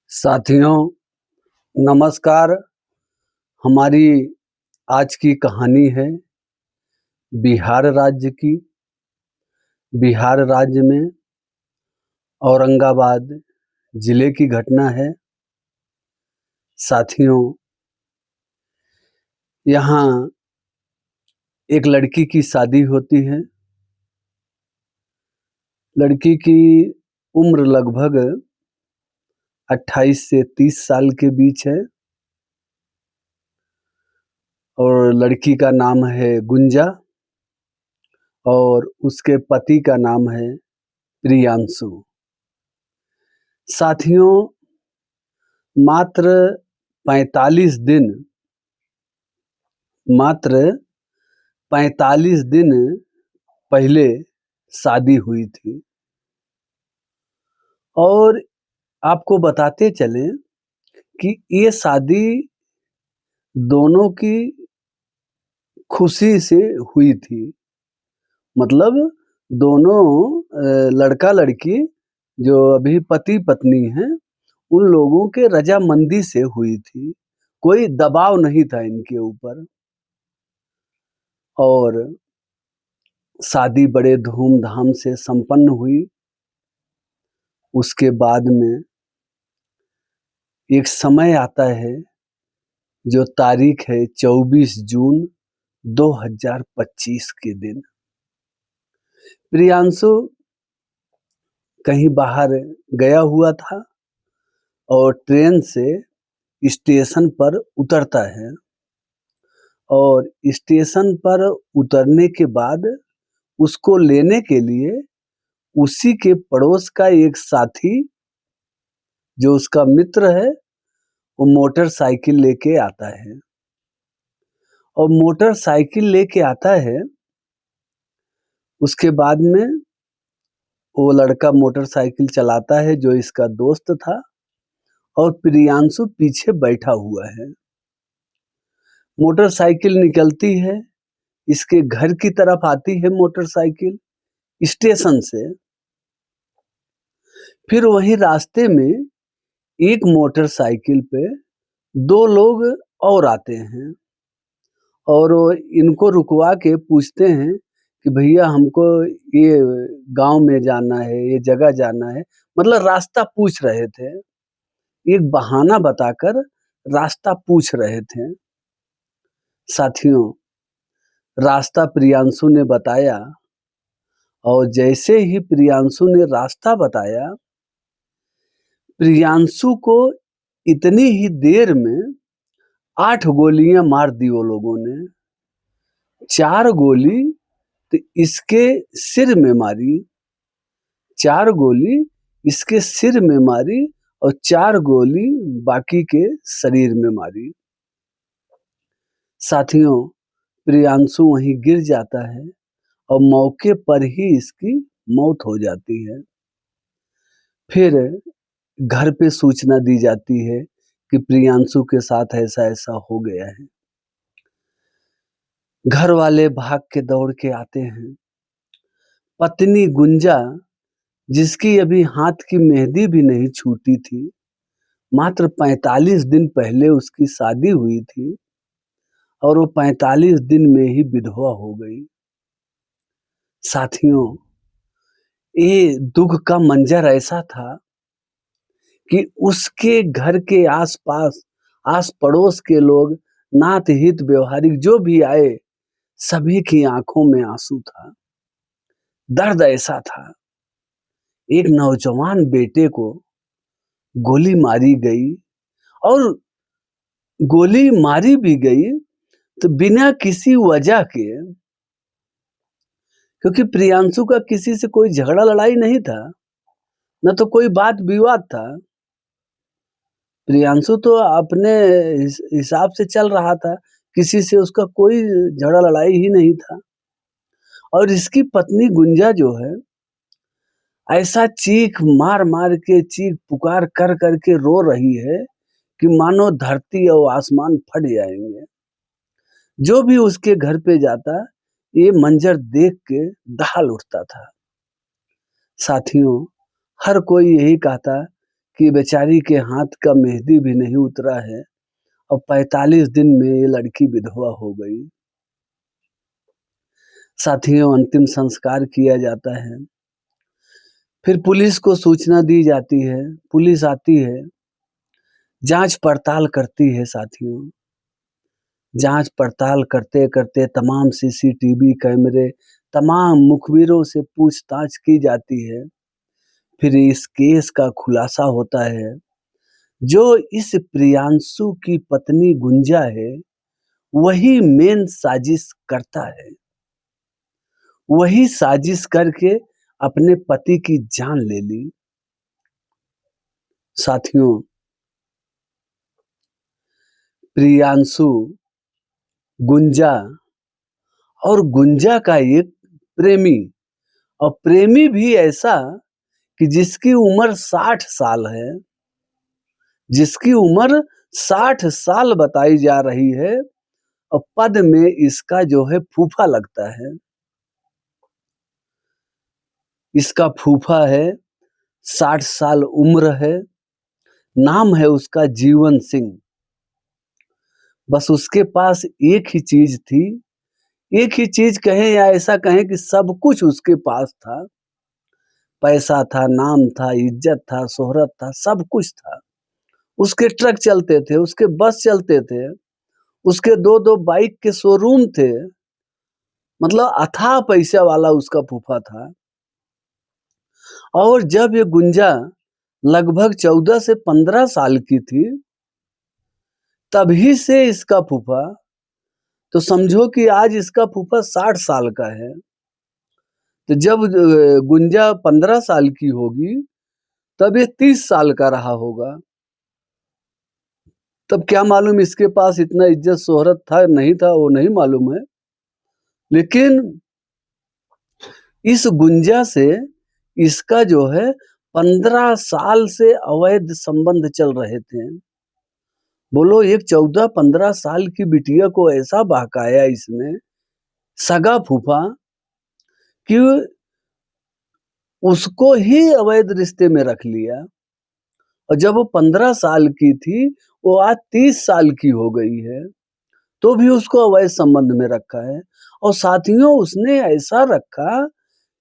साथियों नमस्कार। हमारी आज की कहानी है बिहार राज्य की। बिहार राज्य में औरंगाबाद जिले की घटना है। साथियों, यहाँ एक लड़की की शादी होती है। लड़की की उम्र लगभग 28 से 30 साल के बीच है और लड़की का नाम है गुंजा और उसके पति का नाम है प्रियांशु। साथियों, मात्र 45 दिन पहले शादी हुई थी। और आपको बताते चलें कि ये शादी दोनों की खुशी से हुई थी। मतलब दोनों लड़का लड़की जो अभी पति पत्नी हैं, उन लोगों के रजामंदी से हुई थी। कोई दबाव नहीं था इनके ऊपर। और शादी बड़े धूमधाम से संपन्न हुई। उसके बाद में एक समय आता है जो तारीख है 24 जून 2025 के दिन। प्रियांशु कहीं बाहर गया हुआ था और ट्रेन से स्टेशन पर उतरता है और स्टेशन पर उतरने के बाद उसको लेने के लिए उसी के पड़ोस का एक साथी जो उसका मित्र है, वो मोटरसाइकिल लेके आता है। और मोटरसाइकिल लेके आता है, उसके बाद में वो लड़का मोटरसाइकिल चलाता है जो इसका दोस्त था और प्रियांशु पीछे बैठा हुआ है। मोटरसाइकिल निकलती है, इसके घर की तरफ आती है मोटरसाइकिल स्टेशन से। फिर वहीं रास्ते में एक मोटरसाइकिल पे दो लोग और आते हैं और वो इनको रुकवा के पूछते हैं कि भैया हमको ये गांव में जाना है, ये जगह जाना है। मतलब रास्ता पूछ रहे थे, एक बहाना बताकर रास्ता पूछ रहे थे। साथियों, रास्ता प्रियांशु ने बताया और जैसे ही प्रियांशु ने रास्ता बताया, प्रियांशु को इतनी ही देर में 8 गोलियां मार दी वो लोगों ने। 4 गोली तो इसके सिर में मारी, 4 गोली इसके सिर में मारी और 4 गोली बाकी के शरीर में मारी। साथियों, प्रियांशु वहीं गिर जाता है और मौके पर ही इसकी मौत हो जाती है। फिर घर पे सूचना दी जाती है कि प्रियांशु के साथ ऐसा-ऐसा हो गया है। घर वाले भाग के दौड़ के आते हैं। पत्नी गुंजा, जिसकी अभी हाथ की मेहंदी भी नहीं छूटी थी, मात्र 45 दिन पहले उसकी शादी हुई थी और वो 45 दिन में ही विधवा हो गई। साथियों, ये दुख का मंजर ऐसा था कि उसके घर के आस-पास, आस पड़ोस के लोग, नात हित व्यवहारिक जो भी आए, सभी की आंखों में आंसू था। दर्द ऐसा था, एक नौजवान बेटे को गोली मारी गई और गोली मारी भी गई तो बिना किसी वजह के। क्योंकि प्रियांशु का किसी से कोई झगड़ा लड़ाई नहीं था, न तो कोई बात विवाद था। प्रियांशु तो अपने हिसाब से चल रहा था, किसी से उसका कोई झगड़ा लड़ाई ही नहीं था। और इसकी पत्नी गुंजा जो है, ऐसा चीख मार मार के, चीख पुकार कर कर के रो रही है कि मानो धरती और आसमान फट जाएंगे। जो भी उसके घर पे जाता, ये मंजर देख के दहाल उठता था। साथियों, हर कोई यही कहता कि बेचारी के हाथ का मेहंदी भी नहीं उतरा है और 45 दिन में ये लड़की विधवा हो गई। साथियों, अंतिम संस्कार किया जाता है। फिर पुलिस को सूचना दी जाती है, पुलिस आती है, जाँच पड़ताल करती है साथियों। जाँच पड़ताल करते-करते तमाम सीसीटीवी कैमरे, तमाम मुखबिरों से पूछताछ की जाती है। फिर इस केस का खुलासा होता है। जो इस प्रियांशु की पत्नी गुंजा है, वही मेन साजिश करता है। वही साजिश करके अपने पति की जान ले ली। साथियों, प्रियांशु, गुंजा और गुंजा का एक प्रेमी, और प्रेमी भी ऐसा कि जिसकी उम्र 60 साल है, जिसकी उम्र 60 साल बताई जा रही है और पद में इसका जो है फूफा लगता है। इसका फूफा है, 60 साल उम्र है, नाम है उसका जीवन सिंह। बस उसके पास एक ही चीज़ थी, एक ही चीज़ कहें या ऐसा कहें कि सब कुछ उसके पास था। पैसा था, नाम था, इज़्ज़त था, शोहरत था, सब कुछ था। उसके ट्रक चलते थे, उसके बस चलते थे, उसके 2-2 बाइक के शोरूम थे। मतलब अथाह पैसा वाला उसका फूफा था। और जब ये गुंजा लगभग 14 से 15 साल की थी, तभी से इसका फूफा, तो समझो कि आज इसका फूफा 60 साल का है। तो जब गुंजा 15 साल की होगी, तब ये 30 साल का रहा होगा। तब क्या मालूम इसके पास इतना इज्जत शोहरत था, नहीं था, वो नहीं मालूम है। लेकिन इस गुंजा से इसका जो है 15 साल से अवैध संबंध चल रहे थे। बोलो, एक 14-15 साल की बिटिया को ऐसा बहकाया इसने, सगा फूफा, कि उसको ही अवैध रिश्ते में रख लिया। और जब वो 15 साल की थी, वो आज 30 साल की हो गई है, तो भी उसको अवैध संबंध में रखा है। और साथियों, उसने ऐसा रखा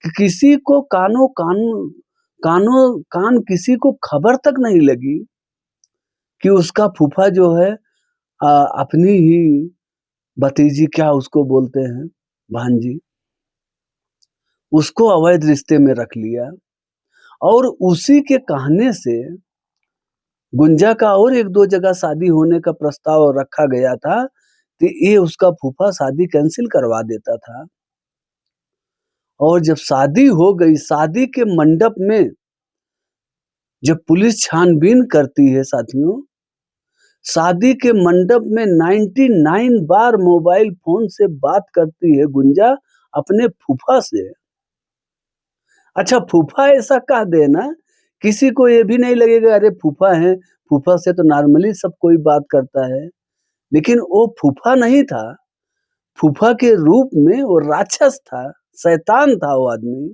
कि किसी को कानो कान किसी को खबर तक नहीं लगी कि उसका फूफा जो है अपनी ही भतीजी, क्या उसको बोलते हैं, भांजी, उसको अवैध रिश्ते में रख लिया। और उसी के कहने से गुंजा का और 1-2 जगह शादी होने का प्रस्ताव रखा गया था, कि ये उसका फूफा शादी कैंसिल करवा देता था। और जब शादी हो गई, शादी के मंडप में जब पुलिस छानबीन करती है साथियों, शादी के मंडप में 99 बार मोबाइल फोन से बात करती है गुंजा अपने फूफा से। अच्छा, फूफा ऐसा कह दे ना, किसी को ये भी नहीं लगेगा अरे फूफा है, फूफा से तो नॉर्मली सब कोई बात करता है। लेकिन वो फूफा नहीं था, फूफा के रूप में वो राक्षस था, शैतान था वो आदमी,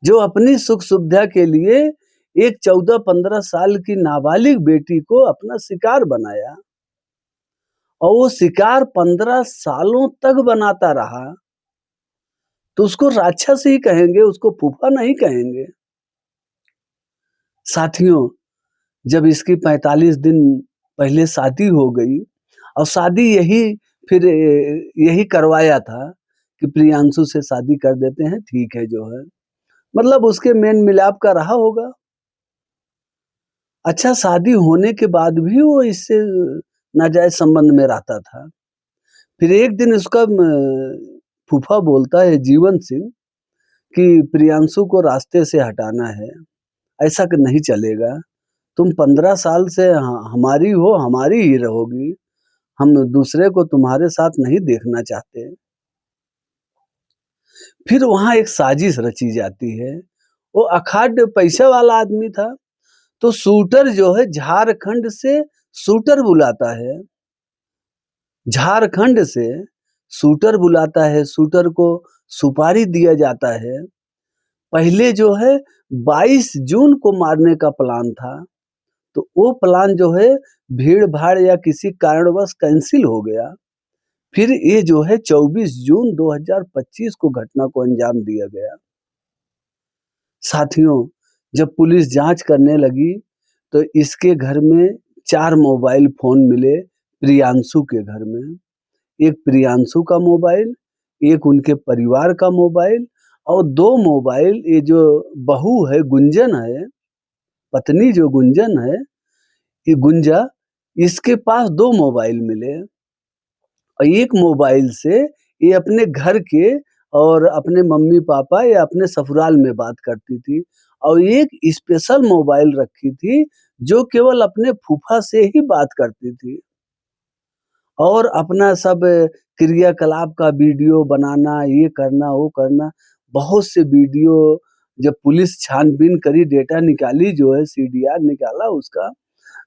जो अपनी सुख सुविधा के लिए एक 14-15 साल की नाबालिग बेटी को अपना शिकार बनाया। और वो शिकार 15 सालों तक बनाता रहा, तो उसको राक्षस ही कहेंगे, उसको फूफा नहीं कहेंगे। साथियों, जब इसकी 45 दिन पहले शादी हो गई, और शादी फिर यही करवाया था कि प्रियांशु से शादी कर देते हैं, ठीक है जो है। मतलब उसके मेल मिलाप का रहा होगा। अच्छा, शादी होने के बाद भी वो इससे नाजायज संबंध में रहता था। फिर एक दिन उसका फूफा बोलता है जीवन सिंह कि प्रियांशु को रास्ते से हटाना है, ऐसा कि नहीं चलेगा। तुम 15 साल से हमारी हो, हमारी ही रहोगी, हम दूसरे को तुम्हारे साथ नहीं देखना चाहते। फिर वहाँ एक साजिश रची जाती है। वो अखाड़ पैसे वाला आदमी था, तो शूटर जो है झारखंड से शूटर बुलाता है। झारखंड से शूटर बुलाता है, शूटर को सुपारी दिया जाता है। पहले जो है 22 जून को मारने का प्लान था, तो वो प्लान जो है भीड़-भाड़ या किसी कारणवश कैंसल हो गया। फिर ये जो है 24 जून 2025 को घटना को अंजाम दिया गया। साथियों, जब पुलिस जाँच करने लगी, तो इसके घर में 4 मोबाइल फ़ोन मिले प्रियांशु के घर में। एक प्रियांशु का मोबाइल, एक उनके परिवार का मोबाइल और 2 मोबाइल ये जो बहू है, गुंजन है, पत्नी जो गुंजन है, ये गुंजा, इसके पास 2 मोबाइल मिले और एक मोबाइल से ये अपने घर के और अपने मम्मी-पापा या अपने ससुराल में बात करती थी और एक स्पेशल मोबाइल रखी थी, जो केवल अपने फूफा से ही बात करती थी। और अपना सब क्रियाकलाप का वीडियो बनाना, ये करना, वो करना, बहुत से वीडियो जब पुलिस छानबीन करी, डेटा निकाली जो है सीडीआर निकाला उसका,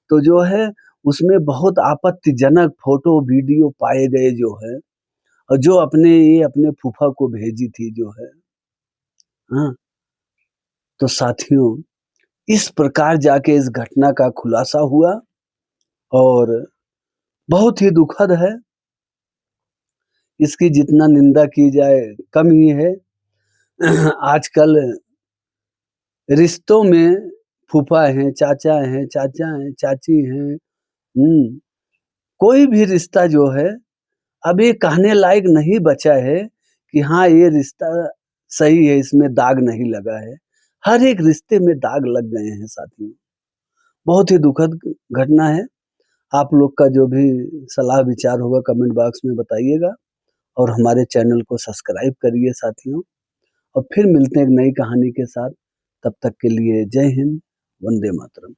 तो जो है उसमें बहुत आपत्तिजनक फ़ोटो, वीडियो पाए गए जो है और जो अपने फूफा को भेजी थी जो है। हाँ, तो साथियों इस प्रकार जाके इस घटना का खुलासा हुआ और बहुत ही दुखद है। इसकी जितना निंदा की जाए कम ही है। आजकल रिश्तों में फूफा हैं, चाचा हैं, चाची हैं, कोई भी रिश्ता जो है अब ये कहने लायक नहीं बचा है कि हाँ, ये रिश्ता सही है, इसमें दाग नहीं लगा है। हर एक रिश्ते में दाग लग गए हैं साथियों। बहुत ही दुखद घटना है। आप लोग का जो भी सलाह विचार होगा कमेंट बॉक्स में बताइएगा और हमारे चैनल को सब्सक्राइब करिए साथियों। और फिर मिलते हैं एक नई कहानी के साथ। तब तक के लिए जय हिंद, वंदे मातरम।